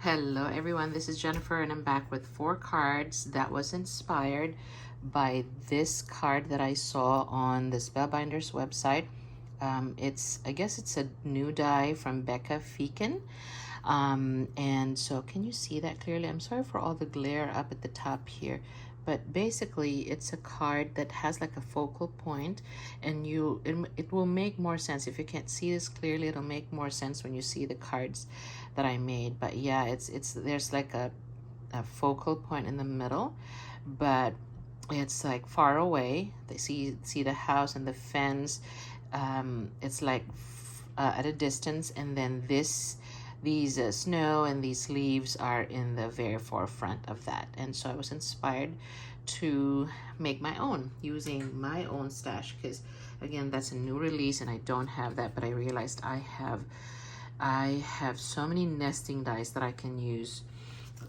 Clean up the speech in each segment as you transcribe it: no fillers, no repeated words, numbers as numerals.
Hello everyone, this is Jennifer and I'm back with 4 cards that was inspired by this card that I saw on the Spellbinders website. I guess it's a new die from Becca Feekin. And so can you see that clearly? I'm sorry for all the glare up at the top here, but basically it's a card that has like a focal point, and it will make more sense if you can't see this clearly. It'll make more sense when you see the cards that I made. But yeah, there's like a focal point in the middle, but it's like far away. They see the house and the fence. It's like at a distance, and then these snow and these leaves are in the very forefront of that. And so I was inspired to make my own using my own stash, because again, that's a new release and I don't have that, but I realized I have so many nesting dies that I can use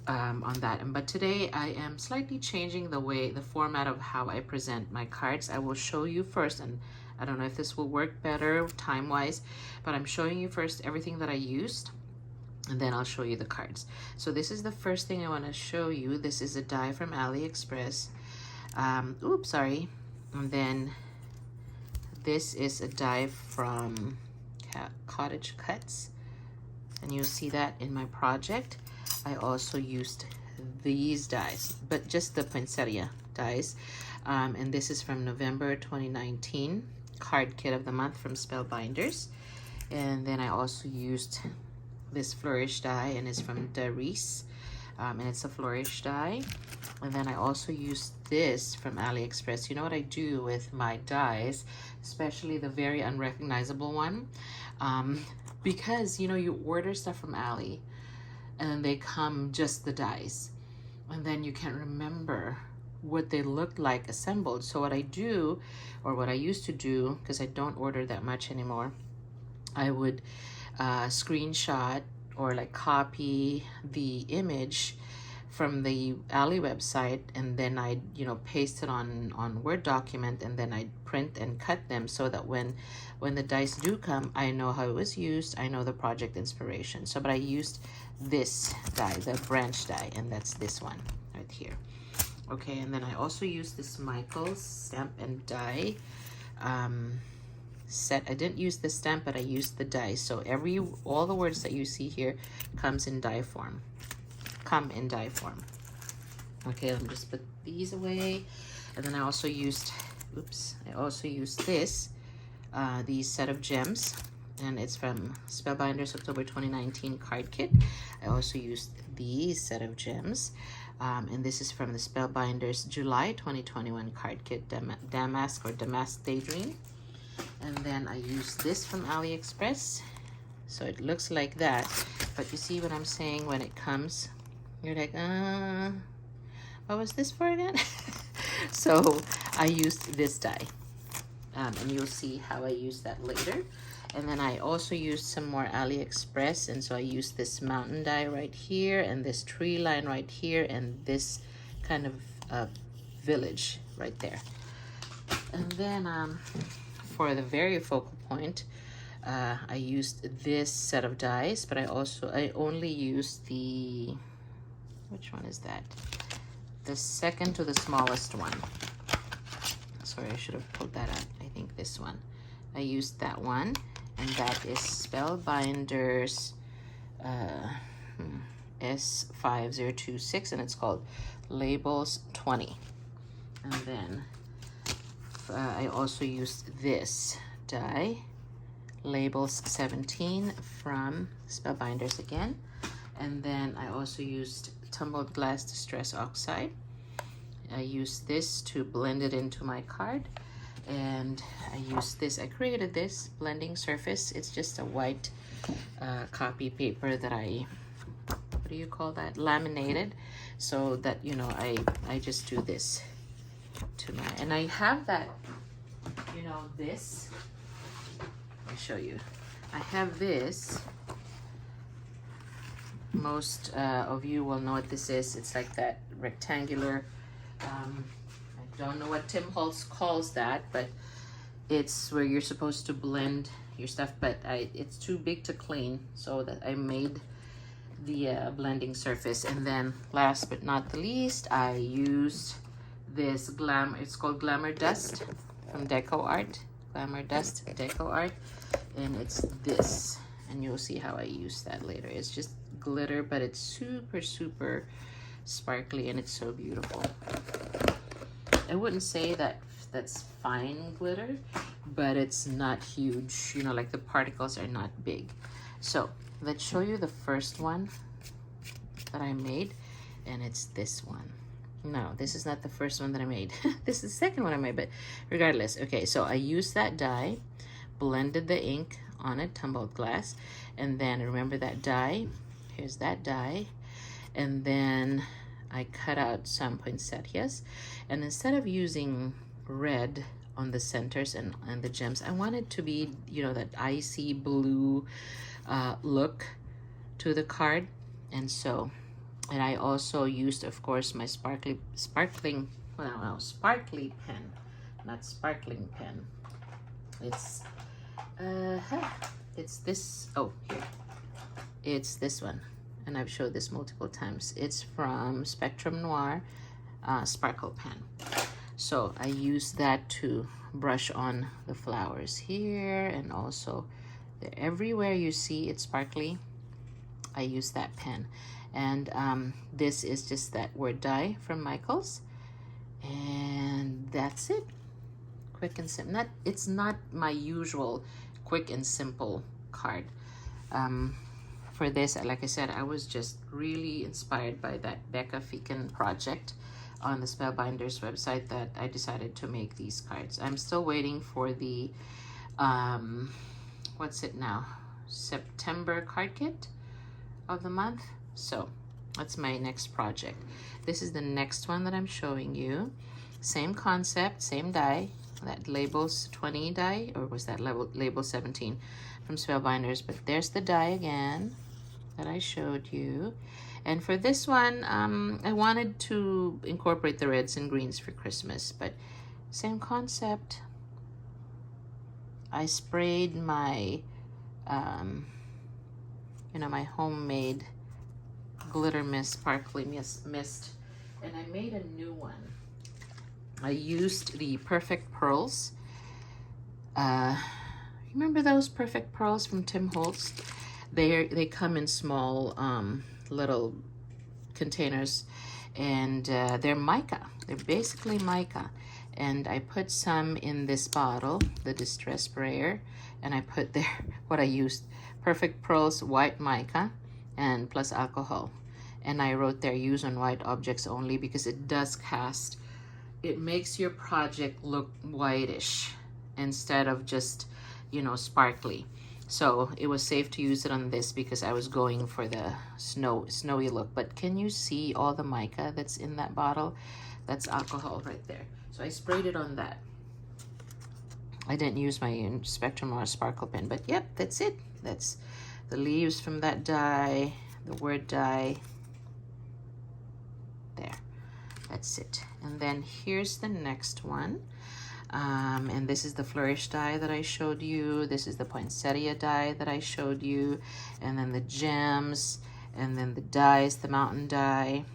on that. But today I am slightly changing the format of how I present my cards. I will show you first, and I don't know if this will work better time-wise, but I'm showing you first everything that I used, and then I'll show you the cards. So this is the first thing I want to show you. This is a die from AliExpress. Oops, sorry. And then this is a die from Cottage Cuts, and you'll see that in my project. I also used these dies, but just the poinsettia dies. And this is from November 2019, card kit of the month from Spellbinders. And then I also used this flourish die, and it's from Darice, and it's a flourish die. And then I also used this from AliExpress. You know what I do with my dies, especially the very unrecognizable one, because you know, you order stuff from Ali and they come just the dies, and then you can't remember what they looked like assembled. So what I do, or what I used to do, because I don't order that much anymore, I would screenshot or like copy the image from the Ali website, and then I paste it on Word document, and then I print and cut them so that when the dice do come, I know how it was used, I know the project inspiration. So but I used this die, the branch die, and that's this one right here. Okay, and then I also used this Michael's stamp and die set. I didn't use the stamp, but I used the die. So all the words that you see here come in die form. Okay, let me just put these away. And then I also used, this, these set of gems, and it's from Spellbinders October 2019 card kit. I also used these set of gems, and this is from the Spellbinders July 2021 card kit, Damask Daydream. And then I used this from AliExpress. So it looks like that, but you see what I'm saying? When it comes, you're like, what was this for again? So I used this die, and you'll see how I use that later. And then I also used some more AliExpress, and so I used this mountain die right here, and this tree line right here, and this kind of village right there. And then for the very focal point, I used this set of dies, but I only used the, which one is that? The second to the smallest one. Sorry, I should have pulled that out. I think this one. I used that one, and that is Spellbinders S5026, and it's called Labels 20. And then I also used this die, Labels 17 from Spellbinders again. And then I also used tumbled glass distress oxide. I used this to blend it into my card, and I created this blending surface. It's just a white copy paper that what do you call that, laminated, so that I just do this to my, and I have that, this, I'll show you. I have this. Most of you will know what this is. It's like that rectangular, I don't know what Timholtz calls that, but it's where you're supposed to blend your stuff, but it's too big to clean, so that I made blending surface. And then last but not the least, I used this it's called Glamour Dust from Deco Art. Glamour Dust Deco Art, and it's this, and you'll see how I use that later. It's just glitter, but it's super sparkly, and it's so beautiful. I wouldn't say that's fine glitter, but it's not huge, you know, like the particles are not big. So let's show you the first one that I made, and it's this one. No, this is not the first one that I made. This is the second one I made, but regardless. Okay, so I used that die, blended the ink on a tumbled glass, and then remember that die, here's that die, and then I cut out some poinsettias, and instead of using red on the centers and the gems, I wanted to be, you know, that icy blue look to the card. And so, and I also used, of course, my sparkly pen, not sparkling pen. It's this, oh, here. It's this one, and I've showed this multiple times. It's from spectrumnoir sparkle pen. So I use that to brush on the flowers here, and also everywhere you see it's sparkly, I use that pen. And this is just that word die from Michaels, and that's it. Quick and simple. It's not my usual quick and simple card. For this, like I said, I was just really inspired by that Becca Feekin project on the Spellbinders website that I decided to make these cards. I'm still waiting for the what's it now, September card kit of the month. So that's my next project. This is the next one that I'm showing you. Same concept, same die. That labels 20 die, or was that label 17 from Spellbinders? But there's the die again that I showed you. And for this one, I wanted to incorporate the reds and greens for Christmas, but same concept. I sprayed my, you know, my homemade glitter mist, sparkly mist, and I made a new one. I used the Perfect Pearls. Remember those Perfect Pearls from Timholtz? They come in small little containers, and they're mica. They're basically mica. And I put some in this bottle, the distress sprayer, and I put there what I used: Perfect Pearls white mica and plus alcohol. And I wrote there, use on white objects only, because it does cast. It makes your project look whitish instead of just, you know, sparkly. So it was safe to use it on this because I was going for the snowy look. But can you see all the mica that's in that bottle? That's alcohol right there. So I sprayed it on that. I didn't use my Spectrumnoir sparkle pen, but yep, that's it. That's the leaves from that die, the word die. There, that's it. And then here's the next one. And this is the flourish die that I showed you. This is the poinsettia die that I showed you. And then the gems, and then the dies, the mountain die,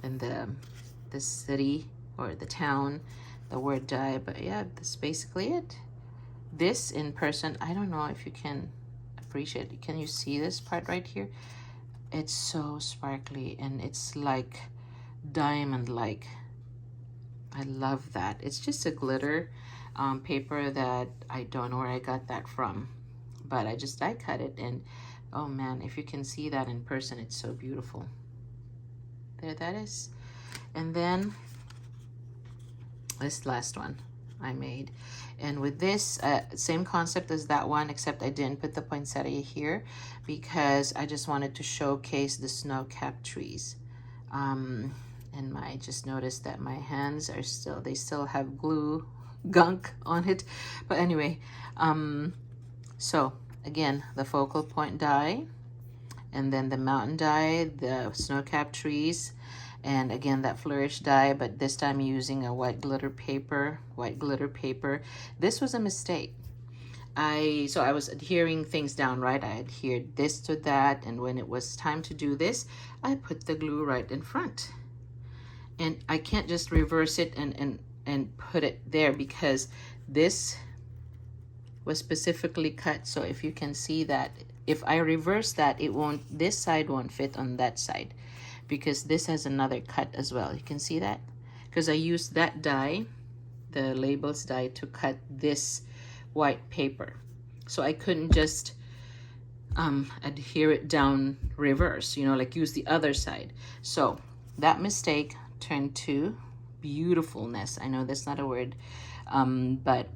and the city or the town, the word die. But yeah, that's basically it. This in person, I don't know if you can appreciate it. Can you see this part right here? It's so sparkly, and it's like diamond-like. I love that. It's just a glitter paper that I don't know where I got that from, but I just die cut it, and oh man, if you can see that in person, it's so beautiful. There that is. And then this last one I made, and with this same concept as that one, except I didn't put the poinsettia here because I just wanted to showcase the snow-capped trees. And I just noticed that my hands are they still have glue gunk on it. But anyway, so again, the focal point die, and then the mountain die, the snow-capped trees, and again that flourish die, but this time using a white glitter paper. This was a mistake. I was adhering things down, right? I adhered this to that, and when it was time to do this, I put the glue right in front. And I can't just reverse it and put it there, because this was specifically cut. So if you can see that, if I reverse that, it won't, this side won't fit on that side, because this has another cut as well. You can see that, because I used that die, the labels die, to cut this white paper. So I couldn't just adhere it down reverse, you know, like use the other side. So that mistake turned to beautifulness. I know that's not a word, but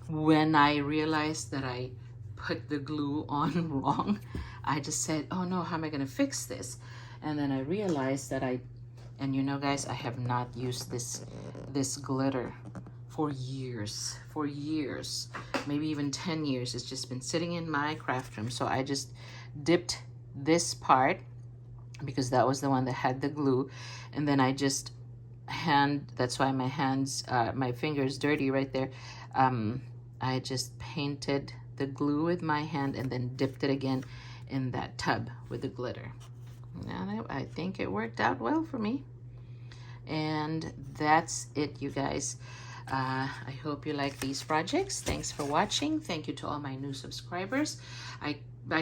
when I realized that I put the glue on wrong, I just said, oh no, how am I gonna fix this? And then I realized that and you know guys, I have not used this glitter for years, maybe even 10 years. It's just been sitting in my craft room. So I just dipped this part, because that was the one that had the glue, and then I just that's why my hands, my fingers dirty right there. I just painted the glue with my hand and then dipped it again in that tub with the glitter. And I think it worked out well for me. And that's it, you guys. I hope you like these projects. Thanks for watching. Thank you to all my new subscribers. I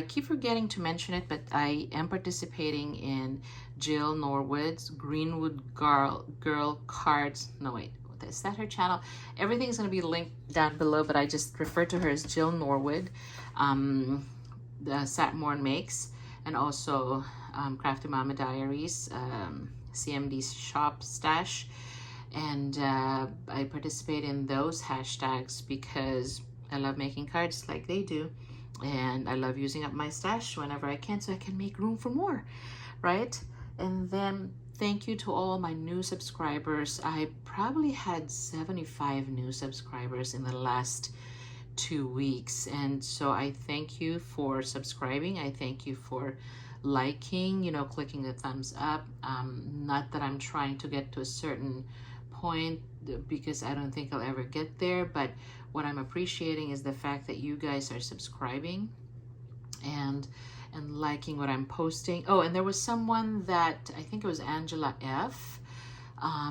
keep forgetting to mention it, but I am participating in Jill Norwood's Greenwood Girl Cards. No, wait, is that her channel? Everything's going to be linked down below, but I just refer to her as Jill Norwood, the satmornmakes, and also Crafty Mama Diaries, cmdshopstash. And I participate in those hashtags because I love making cards like they do, and I love using up my stash whenever I can, so I can make room for more, right? And then thank you to all my new subscribers. I probably had 75 new subscribers in the last 2 weeks, and so I thank you for subscribing. I thank you for liking, you know, clicking the thumbs up. Not that I'm trying to get to a certain point, because I don't think I'll ever get there, but what I'm appreciating is the fact that you guys are subscribing and liking what I'm posting. Oh, and there was someone that, I think it was Angela F.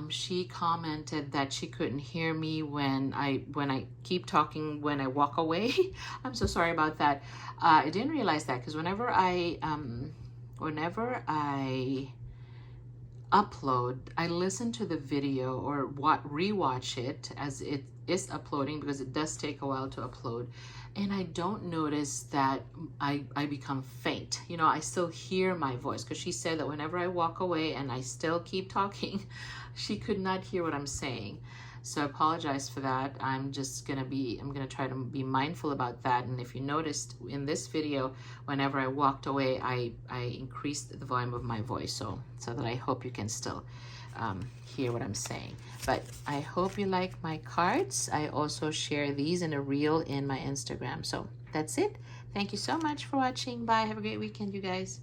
She commented that she couldn't hear me when I keep talking when I walk away. I'm so sorry about that. I didn't realize that, because whenever I upload, I listen to the video or rewatch it as it is uploading, because it does take a while to upload, and I don't notice that I become faint. You know, I still hear my voice, because she said that whenever I walk away and I still keep talking, she could not hear what I'm saying. So I apologize for that. I'm gonna try to be mindful about that. And if you noticed in this video, whenever I walked away, I increased the volume of my voice, so that I hope you can still hear what I'm saying. But I hope you like my cards. I also share these in a reel in my Instagram. So that's it. Thank you so much for watching. Bye. Have a great weekend, you guys.